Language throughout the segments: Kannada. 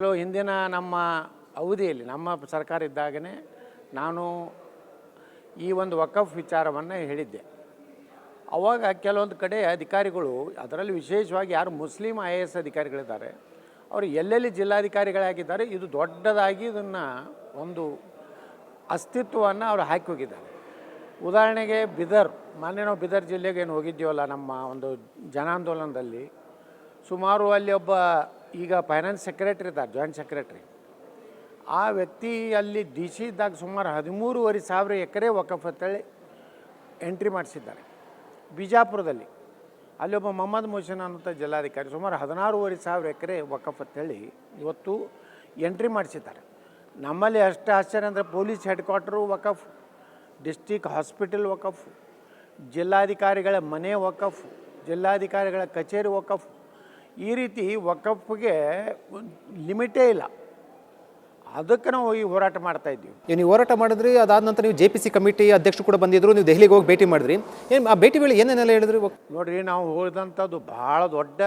ಹಿಂದಿನ ನಮ್ಮ ಅವಧಿಯಲ್ಲಿ ನಮ್ಮ ಸರ್ಕಾರ ಇದ್ದಾಗನೇ ನಾನು ಈ ಒಂದು ವಕಫ್ ವಿಚಾರವನ್ನು ಹೇಳಿದ್ದೆ. ಆವಾಗ ಕೆಲವೊಂದು ಕಡೆ ಅಧಿಕಾರಿಗಳು, ಅದರಲ್ಲಿ ವಿಶೇಷವಾಗಿ ಯಾರು ಮುಸ್ಲಿಂ IAS ಅಧಿಕಾರಿಗಳಿದ್ದಾರೆ, ಅವರು ಎಲ್ಲೆಲ್ಲಿ ಜಿಲ್ಲಾಧಿಕಾರಿಗಳಾಗಿದ್ದಾರೆ, ಇದು ದೊಡ್ಡದಾಗಿ ಇದನ್ನು ಒಂದು ಅಸ್ತಿತ್ವವನ್ನು ಅವರು ಹಾಕಿ ಹೋಗಿದ್ದಾರೆ. ಉದಾಹರಣೆಗೆ ಮೊನ್ನೆ ನಾವು ಬೀದರ್ ಜಿಲ್ಲೆಗೆ ಏನು ಹೋಗಿದ್ದೀವಲ್ಲ, ನಮ್ಮ ಒಂದು ಜನಾಂದೋಲನದಲ್ಲಿ ಸುಮಾರು ಅಲ್ಲಿ ಒಬ್ಬ ಈಗ ಫೈನಾನ್ಸ್ ಸೆಕ್ರೆಟ್ರಿ ಇದ್ದಾರೆ, ಜಾಯಿಂಟ್ ಸೆಕ್ರೆಟ್ರಿ. ಆ ವ್ಯಕ್ತಿ ಅಲ್ಲಿ DC ಇದ್ದಾಗ ಸುಮಾರು 13,500 ಎಕರೆ ವಕಫ್ ಅಂತೇಳಿ ಎಂಟ್ರಿ ಮಾಡಿಸಿದ್ದಾರೆ. ಬಿಜಾಪುರದಲ್ಲಿ ಅಲ್ಲಿ ಒಬ್ಬ ಮೊಹಮ್ಮದ್ ಮುಹಸಿನ್ ಅನ್ನುವಂಥ ಜಿಲ್ಲಾಧಿಕಾರಿ ಸುಮಾರು 16,500 ಎಕರೆ ವಕಫ್ ಅಂತೇಳಿ ಇವತ್ತು ಎಂಟ್ರಿ ಮಾಡಿಸಿದ್ದಾರೆ. ನಮ್ಮಲ್ಲಿ ಅಷ್ಟು ಆಶ್ಚರ್ಯ ಅಂದರೆ police head quarter Waqf, district hospital Waqf, ಜಿಲ್ಲಾಧಿಕಾರಿಗಳ ಮನೆ ವಕಫ್, ಜಿಲ್ಲಾಧಿಕಾರಿಗಳ ಕಚೇರಿ ವಕಫ್. ಈ ರೀತಿ ವಕಫ್ಗೆ ಲಿಮಿಟೇ ಇಲ್ಲ. ಅದಕ್ಕೆ ನಾವು ಈ ಹೋರಾಟ ಮಾಡ್ತಾ ಇದ್ದೀವಿ. ನೀವು ಹೋರಾಟ ಮಾಡಿದ್ರಿ, ಅದಾದ ನಂತರ ನೀವು JPC ಕಮಿಟಿ ಅಧ್ಯಕ್ಷರು ಕೂಡ ಬಂದಿದ್ರು, ನೀವು ದೆಹಲಿಗೆ ಹೋಗಿ ಭೇಟಿ ಮಾಡಿದ್ರಿ. ಏನು ಆ ಭೇಟಿ ವೇಳೆ ಏನೇನೆಲ್ಲ ಹೇಳಿದ್ರಿ? ನೋಡಿರಿ, ನಾವು ಹೋದಂಥದ್ದು ಭಾಳ ದೊಡ್ಡ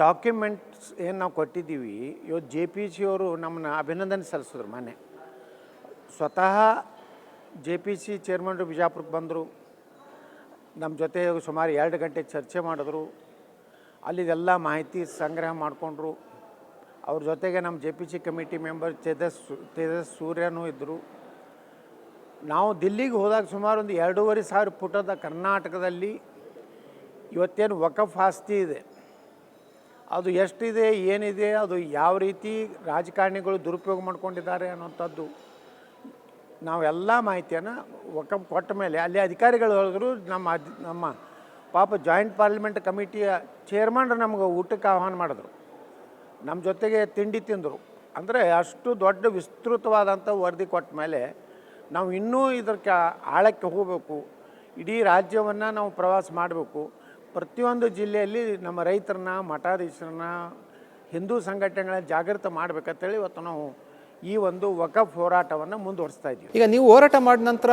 ಡಾಕ್ಯುಮೆಂಟ್ಸ್ ಏನು ನಾವು ಕೊಟ್ಟಿದ್ದೀವಿ. ಇವತ್ತು JPC ಅವರು ನಮ್ಮನ್ನ ಅಭಿನಂದನೆ ಸಲ್ಲಿಸಿದ್ರು. ಮೊನ್ನೆ ಸ್ವತಃ JPC ಚೇರ್ಮನ್ರು ಬಿಜಾಪುರಕ್ಕೆ ಬಂದರು, ನಮ್ಮ ಜೊತೆ ಸುಮಾರು 2 ಗಂಟೆ ಚರ್ಚೆ ಮಾಡಿದ್ರು. ಅಲ್ಲಿದೆಲ್ಲ ಮಾಹಿತಿ ಸಂಗ್ರಹ ಮಾಡಿಕೊಂಡ್ರು. ಅವ್ರ ಜೊತೆಗೆ ನಮ್ಮ JPC ಕಮಿಟಿ ಮೆಂಬರ್ ತೇಜಸ್ ಸೂರ್ಯನೂ ಇದ್ದರು. ನಾವು ದಿಲ್ಲಿಗೆ ಹೋದಾಗ ಸುಮಾರು ಒಂದು 2,500 ಫುಟದ ಕರ್ನಾಟಕದಲ್ಲಿ ಇವತ್ತೇನು ವಕಫ್ ಆಸ್ತಿ ಇದೆ, ಅದು ಎಷ್ಟಿದೆ, ಏನಿದೆ, ಅದು ಯಾವ ರೀತಿ ರಾಜಕಾರಣಿಗಳು ದುರುಪಯೋಗ ಮಾಡ್ಕೊಂಡಿದ್ದಾರೆ ಅನ್ನೋಂಥದ್ದು ನಾವೆಲ್ಲ ಮಾಹಿತಿಯನ್ನು ವಕಫ್ ಕೊಟ್ಟ ಮೇಲೆ ಅಲ್ಲಿ ಅಧಿಕಾರಿಗಳು ಹೇಳಿದ್ರು, ನಮ್ಮ ಪಾಪ ಜಾಯಿಂಟ್ ಪಾರ್ಲಿಮೆಂಟ್ ಕಮಿಟಿಯ ಚೇರ್ಮನ್ರು ನಮ್ಗೆ ಊಟಕ್ಕೆ ಆಹ್ವಾನ ಮಾಡಿದ್ರು, ನಮ್ಮ ಜೊತೆಗೆ ತಿಂಡಿ ತಿಂದರು. ಅಂದರೆ ಅಷ್ಟು ದೊಡ್ಡ ವಿಸ್ತೃತವಾದಂಥ ವರದಿ ಕೊಟ್ಟ ಮೇಲೆ ನಾವು ಇನ್ನೂ ಇದಕ್ಕೆ ಆಳಕ್ಕೆ ಹೋಗಬೇಕು. ಇಡೀ ರಾಜ್ಯವನ್ನು ನಾವು ಪ್ರವಾಸ ಮಾಡಬೇಕು. ಪ್ರತಿಯೊಂದು ಜಿಲ್ಲೆಯಲ್ಲಿ ನಮ್ಮ ರೈತರನ್ನ, ಮಠಾಧೀಶರನ್ನ, ಹಿಂದೂ ಸಂಘಟನೆಗಳನ್ನ ಜಾಗೃತ ಮಾಡಬೇಕಂತೇಳಿ ಇವತ್ತು ನಾವು ಈ ಒಂದು ವಕಫ್ ಹೋರಾಟವನ್ನು ಮುಂದುವರಿಸ್ತಾ ಇದ್ದೀವಿ. ಈಗ ನೀವು ಹೋರಾಟ ಮಾಡಿದ ನಂತರ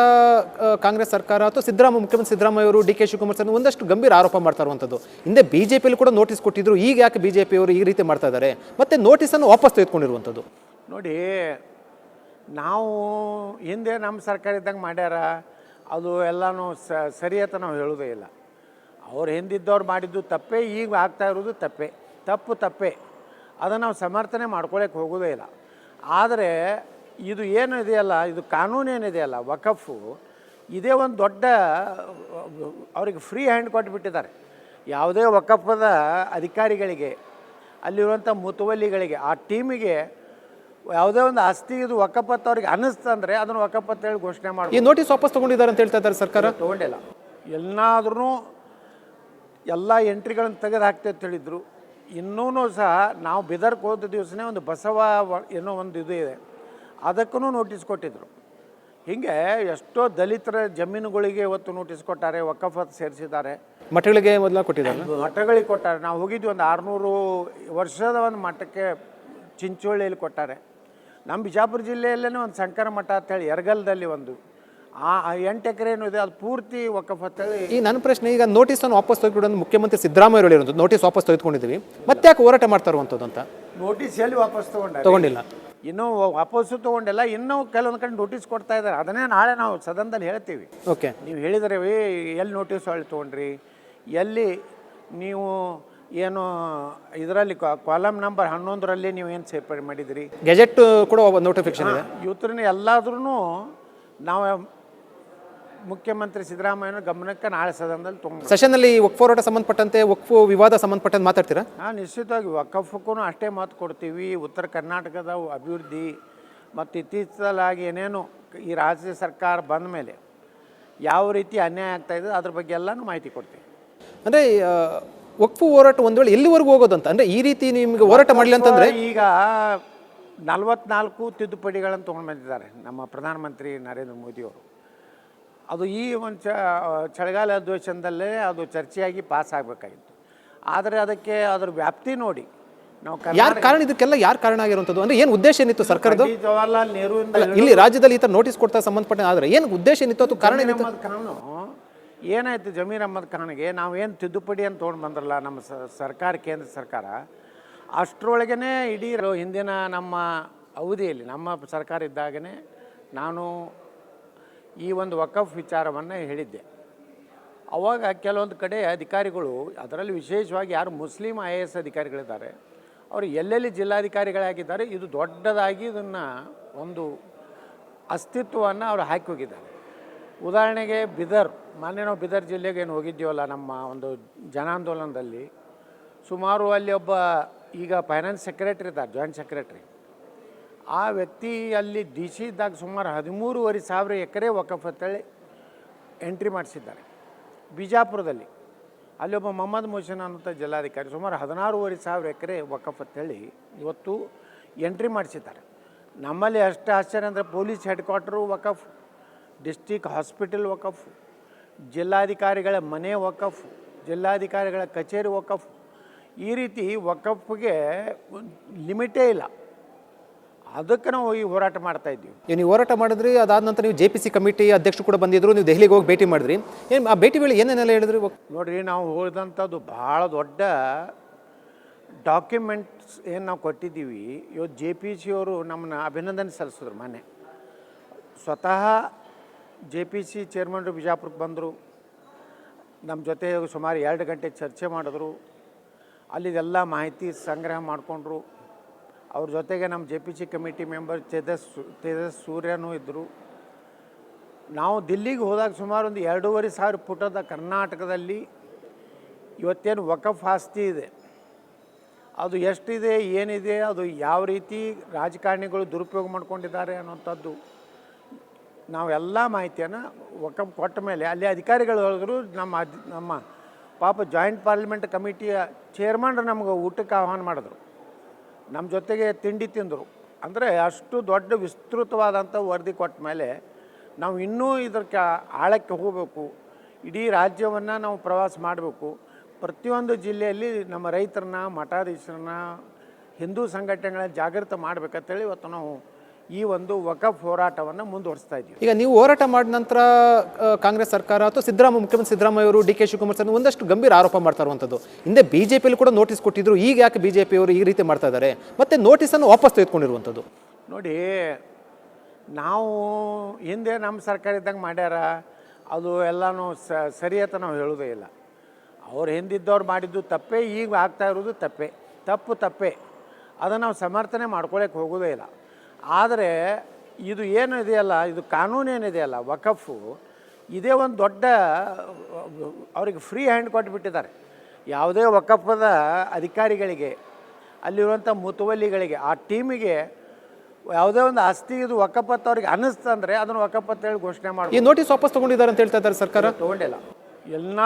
ಕಾಂಗ್ರೆಸ್ ಸರ್ಕಾರ ಅಥವಾ ಮುಖ್ಯಮಂತ್ರಿ ಸಿದ್ದರಾಮಯ್ಯ ಅವರು, DK ಶಿವಕುಮಾರ್ ಸರ್ ಒಂದಷ್ಟು ಗಂಭೀರ ಆರೋಪ ಮಾಡ್ತಾ ಇರುವಂಥದ್ದು. ಹಿಂದೆ BJPಯಲ್ಲಿ ಕೂಡ ನೋಟಿಸ್ ಕೊಟ್ಟಿದ್ರು, ಈಗ ಯಾಕೆ BJP ಅವರು ಈ ರೀತಿ ಮಾಡ್ತಾ ಇದ್ದಾರೆ, ಮತ್ತೆ ನೋಟಿಸನ್ನು ವಾಪಸ್ ತೆಗೆದುಕೊಂಡಿರುವಂಥದ್ದು? ನೋಡಿ, ನಾವು ಹಿಂದೆ ನಮ್ಮ ಸರ್ಕಾರ ಇದ್ದಂಗೆ ಮಾಡ್ಯಾರ, ಅದು ಎಲ್ಲನೂ ಸರಿ ಅಂತ ನಾವು ಹೇಳೋದೇ ಇಲ್ಲ. ಅವ್ರು ಹಿಂದಿದ್ದವ್ರು ಮಾಡಿದ್ದು ತಪ್ಪೇ, ಈಗ ಆಗ್ತಾ ಇರೋದು ತಪ್ಪೇ. ಅದನ್ನು ನಾವು ಸಮರ್ಥನೆ ಮಾಡ್ಕೊಳ್ಳೋಕೆ ಹೋಗೋದೇ ಇಲ್ಲ. ಆದರೆ ಇದು ಏನು ಇದೆಯಲ್ಲ, ಇದು ಕಾನೂನೇನಿದೆಯಲ್ಲ ವಕಫು, ಇದೇ ಒಂದು ದೊಡ್ಡ ಅವ್ರಿಗೆ ಫ್ರೀ ಹ್ಯಾಂಡ್ ಕೊಟ್ಟುಬಿಟ್ಟಿದ್ದಾರೆ. ಯಾವುದೇ ವಕಫದ ಅಧಿಕಾರಿಗಳಿಗೆ, ಅಲ್ಲಿರುವಂಥ ಮುತುವಲ್ಲಿಗಳಿಗೆ, ಆ ಟೀಮಿಗೆ ಯಾವುದೇ ಒಂದು ಆಸ್ತಿ ಇದು ವಕಫತ್ ಅವ್ರಿಗೆ ಅನ್ನಿಸ್ತಂದರೆ ಅದನ್ನು ವಕಫತ್ ಹೇಳಿ ಘೋಷಣೆ ಮಾಡಿ. ಈ ನೋಟಿಸ್ ವಾಪಸ್ ತೊಗೊಂಡಿದ್ದಾರೆ ಅಂತ ಹೇಳ್ತಾ ಇದ್ದಾರೆ ಸರ್ಕಾರ. ತೊಗೊಂಡಿಲ್ಲ, ಎಲ್ಲಾದ್ರೂ ಎಲ್ಲ ಎಂಟ್ರಿಗಳನ್ನು ತೆಗೆದು ಹಾಕ್ತೇವೆ ಅಂತ ಹೇಳಿದರು. ಇನ್ನೂ ಸಹ ನಾವು ಬೀದರ್ಗೆ ಹೋದ ದಿವಸನೇ ಒಂದು ಬಸವ ಏನೋ ಒಂದು ಇದು ಇದೆ, ಅದಕ್ಕೂ ನೋಟಿಸ್ ಕೊಟ್ಟಿದ್ದರು. ಹೀಗೆ ಎಷ್ಟೋ ದಲಿತರ ಜಮೀನುಗಳಿಗೆ ಇವತ್ತು ನೋಟಿಸ್ ಕೊಟ್ಟಾರೆ, ವಕಫತ್ ಸೇರಿಸಿದ್ದಾರೆ. ಮಠಗಳಿಗೆ ಮೊದಲ ಕೊಟ್ಟಿದ್ದಾರೆ, ಮಠಗಳಿಗೆ ಕೊಟ್ಟಾರೆ. ನಾವು ಹೋಗಿದ್ವಿ, ಒಂದು 600 ವರ್ಷದ ಒಂದು ಮಠಕ್ಕೆ ಚಿಂಚೋಳಿಯಲ್ಲಿ ಕೊಟ್ಟಾರೆ. ನಮ್ಮ ಬಿಜಾಪುರ ಜಿಲ್ಲೆಯಲ್ಲೇ ಒಂದು ಶಂಕರ ಮಠ ಅಂತೇಳಿ ಎರಗಲ್ದಲ್ಲಿ ಒಂದು 8 ಎಕರೆ ಇದೆ, ಅದು ಪೂರ್ತಿ ವಕಫ್ ಅಂತೇಳಿ. ಈ ನನ್ನ ಪ್ರಶ್ನೆ, ಈಗ ನೋಟಿಸನ್ನು ವಾಪಸ್ ತೆಗೆದುಕೊಂಡು ಮುಖ್ಯಮಂತ್ರಿ ಸಿದ್ದರಾಮಯ್ಯ ಅವರು ಹೇಳಿರೋದು, ನೋಟಿಸ್ ವಾಪಸ್ ತೆಗೆದುಕೊಂಡಿದ್ದೀವಿ, ಮತ್ತೆ ಯಾಕೆ ಹೋರಾಟ ಮಾಡ್ತಾ ಇರುವಂಥದ್ದು ಅಂತ? ನೋಟಿಸ್ ಎಲ್ಲಿ ವಾಪಸ್ ತಗೊಂಡಿಲ್ಲ, ಇನ್ನೂ ವಾಪಸ್ಸು ತೊಗೊಂಡಿಲ್ಲ. ಇನ್ನೂ ಕೆಲವೊಂದು ಕಡೆ ನೋಟಿಸ್ ಕೊಡ್ತಾ ಇದ್ದಾರೆ. ಅದನ್ನೇ ನಾಳೆ ನಾವು ಸದನದಲ್ಲಿ ಹೇಳ್ತೀವಿ. ಓಕೆ, ನೀವು ಹೇಳಿದರೆ ಎಲ್ಲಿ ನೋಟಿಸ್ ಹೊಳ್ಳಿ ತೊಗೊಂಡ್ರಿ, ಎಲ್ಲಿ ನೀವು ಏನು ಇದರಲ್ಲಿ ಕಾಲಮ್ ನಂಬರ್ 11ರಲ್ಲಿ ನೀವು ಏನು ಸೇರ್ಪಡೆ ಮಾಡಿದಿರಿ, ಗೆಜೆಟ್ ಕೂಡ ನೋಟಿಫಿಕೇಶನ್ ಇದೆ. ಇವತ್ತನ್ನ ಎಲ್ಲಾದ್ರೂ ನಾವು ಮುಖ್ಯಮಂತ್ರಿ ಸಿದ್ದರಾಮಯ್ಯನ ಗಮನಕ್ಕೆ ನಾಳೆ ಸದನದಲ್ಲಿ ತೊಗೊಂಡು ಸೆಷನ್ನಲ್ಲಿ ವಕ್ಫ್ ಹೋರಾಟ ಸಂಬಂಧಪಟ್ಟಂತೆ, ವಕ್ಫ್ ವಿವಾದ ಸಂಬಂಧಪಟ್ಟಂತೆ ಮಾತಾಡ್ತೀರಾ? ನಿಶ್ಚಿತವಾಗಿ ವಕಫಕ್ಕೂ ಅಷ್ಟೇ ಮಾತು ಕೊಡ್ತೀವಿ. ಉತ್ತರ ಕರ್ನಾಟಕದ ಅಭಿವೃದ್ಧಿ ಮತ್ತು ಇತ್ತೀಚಲಾಗಿ ಏನೇನು ಈ ರಾಜ್ಯ ಸರ್ಕಾರ ಬಂದ ಮೇಲೆ ಯಾವ ರೀತಿ ಅನ್ಯಾಯ ಆಗ್ತಾಯಿದೆ ಅದ್ರ ಬಗ್ಗೆ ಎಲ್ಲನೂ ಮಾಹಿತಿ ಕೊಡ್ತೀವಿ. ಅಂದರೆ ವಕ್ಫ್ ಹೋರಾಟ ಒಂದು ವೇಳೆ ಎಲ್ಲಿವರೆಗೂ ಹೋಗೋದಂತ, ಅಂದರೆ ಈ ರೀತಿ ನಿಮಗೆ ಹೋರಾಟ ಮಾಡಲಿ ಅಂತಂದರೆ, ಈಗ 44 ತಿದ್ದುಪಡಿಗಳನ್ನು ತೊಗೊಂಡು ಬಂದಿದ್ದಾರೆ ನಮ್ಮ ಪ್ರಧಾನಮಂತ್ರಿ ನರೇಂದ್ರ ಮೋದಿಯವರು. ಅದು ಈ ಒಂದು ಚಳಿಗಾಲ ಅಧಿವೇಶನದಲ್ಲೇ ಅದು ಚರ್ಚೆಯಾಗಿ ಪಾಸ್ ಆಗಬೇಕಾಗಿತ್ತು. ಆದರೆ ಅದಕ್ಕೆ ಅದರ ವ್ಯಾಪ್ತಿ ನೋಡಿ ನಾವು ಕಾರಣ, ಇದಕ್ಕೆಲ್ಲ ಯಾರು ಕಾರಣ ಆಗಿರುವಂಥದ್ದು? ಅಂದರೆ ಏನು ಉದ್ದೇಶ ಏನಿತ್ತು ಸರ್ಕಾರದ? ಜವಾಹರ್ಲಾಲ್ ನೆಹರು ಇಲ್ಲಿ ರಾಜ್ಯದಲ್ಲಿ ಈ ಥರ ನೋಟಿಸ್ ಕೊಡ್ತಾ ಸಂಬಂಧಪಟ್ಟ, ಆದರೆ ಏನು ಉದ್ದೇಶ ಏನಿತ್ತು, ಅದು ಕಾರಣ ಏನಿತ್ತು? ಏನಾಯಿತು, ಜಮೀರ್ ಅಹ್ಮದ್ ಖಾನ್ಗೆ ನಾವೇನು ತಿದ್ದುಪಡಿ ಅಂತ ತೊಗೊಂಡು ಬಂದ್ರಲ್ಲ ನಮ್ಮ ಸರ್ಕಾರ, ಕೇಂದ್ರ ಸರ್ಕಾರ, ಅಷ್ಟರೊಳಗೇ ಇಡೀ ಹಿಂದಿನ ನಮ್ಮ ಅವಧಿಯಲ್ಲಿ ನಮ್ಮ ಸರ್ಕಾರ ಇದ್ದಾಗನೇ ನಾನು ಈ ಒಂದು ವಕಫ್ ವಿಚಾರವನ್ನು ಹೇಳಿದ್ದೆ. ಆವಾಗ ಕೆಲವೊಂದು ಕಡೆ ಅಧಿಕಾರಿಗಳು, ಅದರಲ್ಲಿ ವಿಶೇಷವಾಗಿ ಯಾರು ಮುಸ್ಲಿಂ IAS ಅಧಿಕಾರಿಗಳಿದ್ದಾರೆ, ಅವರು ಎಲ್ಲೆಲ್ಲಿ ಜಿಲ್ಲಾಧಿಕಾರಿಗಳಾಗಿದ್ದಾರೆ, ಇದು ದೊಡ್ಡದಾಗಿ ಇದನ್ನು ಒಂದು ಅಸ್ತಿತ್ವವನ್ನು ಅವರು ಹಾಕಿ ಹೋಗಿದ್ದಾರೆ. ಉದಾಹರಣೆಗೆ ಬಿದರ್, ಮೊನ್ನೆ ನಾವು ಬಿದರ್ ಜಿಲ್ಲೆಗೆ ಏನು ಹೋಗಿದ್ದೀವಲ್ಲ ನಮ್ಮ ಒಂದು ಜನಾಂದೋಲನದಲ್ಲಿ, ಸುಮಾರು ಅಲ್ಲಿ ಒಬ್ಬ ಈಗ ಫೈನಾನ್ಸ್ ಸೆಕ್ರೆಟ್ರಿ ಇದ್ದಾರೆ, ಜಾಯಿಂಟ್ ಸೆಕ್ರೆಟ್ರಿ. ಆ ವ್ಯಕ್ತಿ ಅಲ್ಲಿ DC ಇದ್ದಾಗ ಸುಮಾರು 13,500 ಎಕರೆ ವಕಫ್ ಅಂತೇಳಿ ಎಂಟ್ರಿ ಮಾಡಿಸಿದ್ದಾರೆ. ಬಿಜಾಪುರದಲ್ಲಿ ಅಲ್ಲಿ ಒಬ್ಬ ಮೊಹಮ್ಮದ್ ಮುಹಸಿನ್ ಅನ್ನುವಂಥ ಜಿಲ್ಲಾಧಿಕಾರಿ ಸುಮಾರು 16,500 ಎಕರೆ ವಕಫ್ ಅಂತೇಳಿ ಇವತ್ತು ಎಂಟ್ರಿ ಮಾಡಿಸಿದ್ದಾರೆ. ನಮ್ಮಲ್ಲಿ ಅಷ್ಟು ಆಶ್ಚರ್ಯ ಅಂದರೆ police head quarter Waqf, district hospital Waqf, ಜಿಲ್ಲಾಧಿಕಾರಿಗಳ ಮನೆ ವಕಫ್, ಜಿಲ್ಲಾಧಿಕಾರಿಗಳ ಕಚೇರಿ ವಕಫ್. ಈ ರೀತಿ ವಕಫ್ಗೆ ಲಿಮಿಟೇ ಇಲ್ಲ. ಅದಕ್ಕೆ ನಾವು ಈ ಹೋರಾಟ ಮಾಡ್ತಾ ಇದ್ದೀವಿ. ನೀವು ಹೋರಾಟ ಮಾಡಿದ್ರಿ, ಅದಾದ ನಂತರ ನೀವು JPC ಕಮಿಟಿ ಅಧ್ಯಕ್ಷರು ಕೂಡ ಬಂದಿದ್ರು, ನೀವು ದೆಹಲಿಗೆ ಹೋಗಿ ಭೇಟಿ ಮಾಡಿದ್ರಿ. ಏನು ಆ ಭೇಟಿ ವೇಳೆ ಏನೇನೆಲ್ಲ ಹೇಳಿದ್ರಿ? ನೋಡಿರಿ, ನಾವು ಹೋದಂಥದ್ದು ಭಾಳ ದೊಡ್ಡ ಡಾಕ್ಯುಮೆಂಟ್ಸ್ ಏನು ನಾವು ಕೊಟ್ಟಿದ್ದೀವಿ. ಇವತ್ತು JPC ಅವರು ನಮ್ಮನ್ನ ಅಭಿನಂದನೆ ಸಲ್ಲಿಸಿದ್ರು. ಮೊನ್ನೆ ಸ್ವತಃ JPC ಚೇರ್ಮನ್ರು ಬಿಜಾಪುರಕ್ಕೆ ಬಂದರು, ನಮ್ಮ ಜೊತೆ ಸುಮಾರು 2 ಗಂಟೆ ಚರ್ಚೆ ಮಾಡಿದ್ರು. ಅಲ್ಲಿದೆಲ್ಲ ಮಾಹಿತಿ ಸಂಗ್ರಹ ಮಾಡಿಕೊಂಡ್ರು. ಅವ್ರ ಜೊತೆಗೆ ನಮ್ಮ JPC ಕಮಿಟಿ ಮೆಂಬರ್ ತೇಜಸ್ ಸೂರ್ಯನೂ ಇದ್ದರು. ನಾವು ದಿಲ್ಲಿಗೆ ಹೋದಾಗ ಸುಮಾರು ಒಂದು 2,500 ಫುಟದ ಕರ್ನಾಟಕದಲ್ಲಿ ಇವತ್ತೇನು ವಕಫ್ ಆಸ್ತಿ ಇದೆ, ಅದು ಎಷ್ಟಿದೆ, ಏನಿದೆ, ಅದು ಯಾವ ರೀತಿ ರಾಜಕಾರಣಿಗಳು ದುರುಪಯೋಗ ಮಾಡ್ಕೊಂಡಿದ್ದಾರೆ ಅನ್ನೋಂಥದ್ದು ನಾವೆಲ್ಲ ಮಾಹಿತಿಯನ್ನು ವಕಫ್ ಕೊಟ್ಟ ಮೇಲೆ ಅಲ್ಲಿ ಅಧಿಕಾರಿಗಳು ಹೇಳಿದ್ರು, ನಮ್ಮ ಪಾಪ ಜಾಯಿಂಟ್ ಪಾರ್ಲಿಮೆಂಟ್ ಕಮಿಟಿಯ ಚೇರ್ಮನ್ರು ನಮ್ಗೆ ಊಟಕ್ಕೆ ಆಹ್ವಾನ ಮಾಡಿದ್ರು, ನಮ್ಮ ಜೊತೆಗೆ ತಿಂಡಿ ತಿಂದರು. ಅಂದರೆ ಅಷ್ಟು ದೊಡ್ಡ ವಿಸ್ತೃತವಾದಂಥ ವರದಿ ಕೊಟ್ಟ ಮೇಲೆ ನಾವು ಇನ್ನೂ ಇದಕ್ಕೆ ಆಳಕ್ಕೆ ಹೋಗಬೇಕು. ಇಡೀ ರಾಜ್ಯವನ್ನು ನಾವು ಪ್ರವಾಸ ಮಾಡಬೇಕು. ಪ್ರತಿಯೊಂದು ಜಿಲ್ಲೆಯಲ್ಲಿ ನಮ್ಮ ರೈತರನ್ನ, ಮಠಾಧೀಶರನ್ನ, ಹಿಂದೂ ಸಂಘಟನೆಗಳನ್ನ ಜಾಗೃತ ಮಾಡಬೇಕಂತೇಳಿ ಇವತ್ತು ನಾವು ಈ ಒಂದು ವಕಫ್ ಹೋರಾಟವನ್ನು ಮುಂದುವರಿಸ್ತಾ ಇದ್ದೀವಿ. ಈಗ ನೀವು ಹೋರಾಟ ಮಾಡಿದ ನಂತರ ಕಾಂಗ್ರೆಸ್ ಸರ್ಕಾರ ಅಥವಾ ಮುಖ್ಯಮಂತ್ರಿ ಸಿದ್ದರಾಮಯ್ಯ ಅವರು DK ಶಿವಕುಮಾರ್ ಸರ್ ಒಂದಷ್ಟು ಗಂಭೀರ ಆರೋಪ ಮಾಡ್ತಾ ಇರುವಂಥದ್ದು, ಹಿಂದೆ BJPಯಲ್ಲಿ ಕೂಡ ನೋಟಿಸ್ ಕೊಟ್ಟಿದ್ರು, ಈಗ ಯಾಕೆ BJP ಅವರು ಈ ರೀತಿ ಮಾಡ್ತಾ ಇದ್ದಾರೆ, ಮತ್ತೆ ನೋಟಿಸನ್ನು ವಾಪಸ್ ತೆಗೆದುಕೊಂಡಿರುವಂಥದ್ದು? ನೋಡಿ, ನಾವು ಹಿಂದೆ ನಮ್ಮ ಸರ್ಕಾರ ಇದ್ದಂಗೆ ಮಾಡ್ಯಾರ, ಅದು ಎಲ್ಲನೂ ಸರಿ ಅಂತ ನಾವು ಹೇಳೋದೇ ಇಲ್ಲ. ಅವ್ರು ಹಿಂದಿದ್ದವ್ರು ಮಾಡಿದ್ದು ತಪ್ಪೇ, ಈಗ ಆಗ್ತಾ ಇರೋದು ತಪ್ಪೇ. ಅದನ್ನು ನಾವು ಸಮರ್ಥನೆ ಮಾಡ್ಕೊಳ್ಳೋಕೆ ಹೋಗೋದೇ ಇಲ್ಲ. ಆದರೆ ಇದು ಏನು ಇದೆಯಲ್ಲ, ಇದು ಕಾನೂನೇನಿದೆಯಲ್ಲ ವಕಫು, ಇದೇ ಒಂದು ದೊಡ್ಡ ಅವ್ರಿಗೆ ಫ್ರೀ ಹ್ಯಾಂಡ್ ಕೊಟ್ಟುಬಿಟ್ಟಿದ್ದಾರೆ. ಯಾವುದೇ ವಕಫದ ಅಧಿಕಾರಿಗಳಿಗೆ, ಅಲ್ಲಿರುವಂಥ ಮುತುವಲ್ಲಿಗಳಿಗೆ, ಆ ಟೀಮಿಗೆ ಯಾವುದೇ ಒಂದು ಆಸ್ತಿ ಇದು ವಕಫತ್ ಅವ್ರಿಗೆ ಅನ್ನಿಸ್ತಂದರೆ ಅದನ್ನು ವಕಫತ್ ಹೇಳಿ ಘೋಷಣೆ ಮಾಡಿ. ಈ ನೋಟಿಸ್ ವಾಪಸ್ ತೊಗೊಂಡಿದ್ದಾರೆ ಅಂತ ಹೇಳ್ತಾ ಇದ್ದಾರೆ ಸರ್ಕಾರ. ತೊಗೊಂಡಿಲ್ಲ. ಎಲ್ಲ